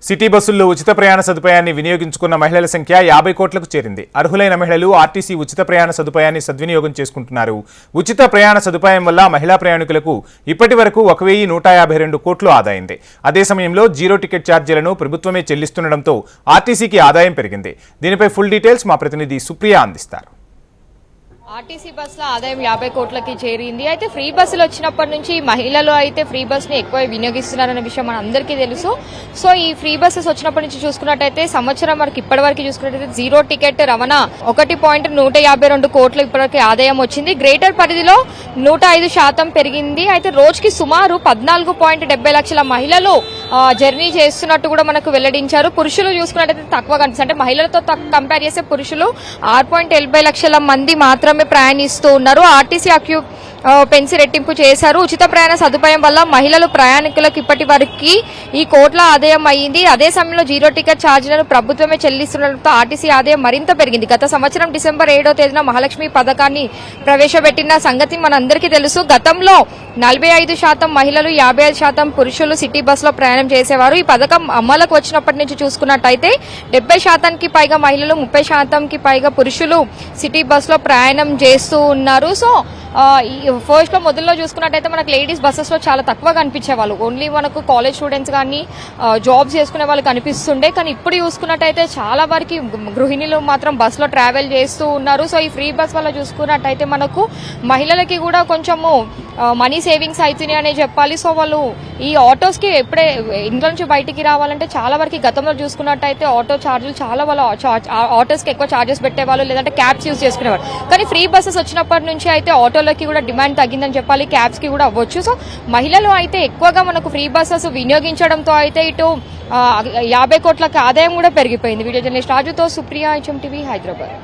City బస్సుల్లో ఉచిత ప్రయాణ సదుపాయాన్ని వినియోగించుకున్న మహిళల సంఖ్య 50 కోట్లకు చేరింది. అర్హులైన మహిళలు ఆర్టీసీ ఉచిత ప్రయాణ సదుపాయాన్ని సద్వినియోగం చేసుకుంటున్నారు. ఉచిత ప్రయాణ సదుపాయం వల్ల మహిళా ప్రయాణికులకు ఇప్పటి వరకు 1152 కోట్లు ఆదాయింది. అదే సమయంలో జీరో టికెట్ ఛార్జీలను ప్రభుత్వమే చెల్లిస్తుండటంతో ఆర్టీసీకి ఆదాయం పెరిగింది. దీనిపై ఫుల్ డీటెయిల్స్ మా ప్రతినిధి సుప్రియ అందిస్తారు. ఆర్టీసీ బస్సుల ఆదాయం 50 కోట్లకి చేరింది. అయితే ఫ్రీ బస్సులు వచ్చినప్పటి నుంచి మహిళలు అయితే ఫ్రీ బస్ ని ఎక్కువ వినియోగిస్తున్నారన్న విషయం మన అందరికీ తెలుసు. సో ఈ ఫ్రీ బస్సెస్ వచ్చినప్పటి నుంచి చూసుకున్నట్టయితే సంవత్సరం వరకు ఇప్పటి వరకు చూసుకున్నట్టయితే జీరో టికెట్ రవాణా 1.152 కోట్లు ఇప్పటివరకు ఆదాయం వచ్చింది. గ్రేటర్ పరిధిలో 105% పెరిగింది. అయితే రోజుకి సుమారు 14.70 లక్షల మహిళలు జర్నీ చేస్తున్నట్టు కూడా మనకు వెల్లడించారు. పురుషులు చూసుకున్నట్టయితే తక్కువ కనిపిస్తుంది. అంటే మహిళలతో కంపేర్ చేస్తే పురుషులు 6.80 లక్షల మంది మాత్రమే ప్రయాణిస్తూ ఉన్నారు. ఆర్టీసీ పెంచి రెట్టింపు చేశారు. ఉచిత ప్రయాణ సదుపాయం వల్ల మహిళలు ప్రయాణికులకు ఇప్పటి వరకు ఈ కోట్ల ఆదాయం అయ్యింది. అదే సమయంలో జీరో టికెట్ ఛార్జీలను ప్రభుత్వమే చెల్లిస్తుండటంతో ఆర్టీసీ ఆదాయం మరింత పెరిగింది. గత సంవత్సరం డిసెంబర్ 7వ తేదీన మహాలక్ష్మి పథకాన్ని ప్రవేశపెట్టిన సంగతి మనందరికీ తెలుసు. గతంలో 45% మహిళలు 55% పురుషులు సిటీ బస్సులో ప్రయాణం చేసేవారు. ఈ పథకం అమలుకు వచ్చినప్పటి నుంచి చూసుకున్నట్టయితే 70%కి పైగా మహిళలు 30%కి పైగా పురుషులు సిటీ బస్సులో ప్రయాణం చేస్తూ ఉన్నారు. సో ఫస్ట్ లో మొదల్లో చూసుకున్నట్టయితే మనకు లేడీస్ బస్సెస్ లో చాలా తక్కువ కనిపించే వాళ్ళు. ఓన్లీ మనకు కాలేజ్ స్టూడెంట్స్ కానీ జాబ్స్ చేసుకునే వాళ్ళు కనిపిస్తుండే. కానీ ఇప్పుడు చూసుకున్నట్టయితే చాలా వరకు గృహిణులు మాత్రం బస్ లో ట్రావెల్ చేస్తూ ఉన్నారు. సో ఈ ఫ్రీ బస్ వల్ల చూసుకున్నట్టయితే మనకు మహిళలకి కూడా కొంచెము మనీ సేవింగ్స్ అవుతున్నాయి అనే చెప్పాలి. సో వాళ్ళు ఈ ఆటోస్ కి ఎప్పుడే ఇంట్లో నుంచి బయటికి రావాలంటే చాలా వరకు గతంలో చూసుకున్నట్టయితే ఆటో ఛార్జీలు చాలా వాళ్ళు ఆటోస్ కి ఎక్కువ ఛార్జెస్ పెట్టేవాళ్ళు, లేదంటే క్యాబ్స్ యూజ్ చేసుకునేవారు. కానీ ఫ్రీ బస్సెస్ వచ్చినప్పటి నుంచి అయితే ఆటోలకి కూడా డిమాండ్ తగ్గిందని చెప్పాలి, క్యాబ్స్ కి కూడా అవ్వచ్చు. సో మహిళలు అయితే ఎక్కువగా మనకు ఫ్రీ బస్సెస్ వినియోగించడంతో అయితే ఇటు 50 కోట్లకి ఆదాయం కూడా పెరిగిపోయింది. వీడియో జర్నలిస్ట్ రాజుతో సుప్రియ, HM టీవీ, హైదరాబాద్.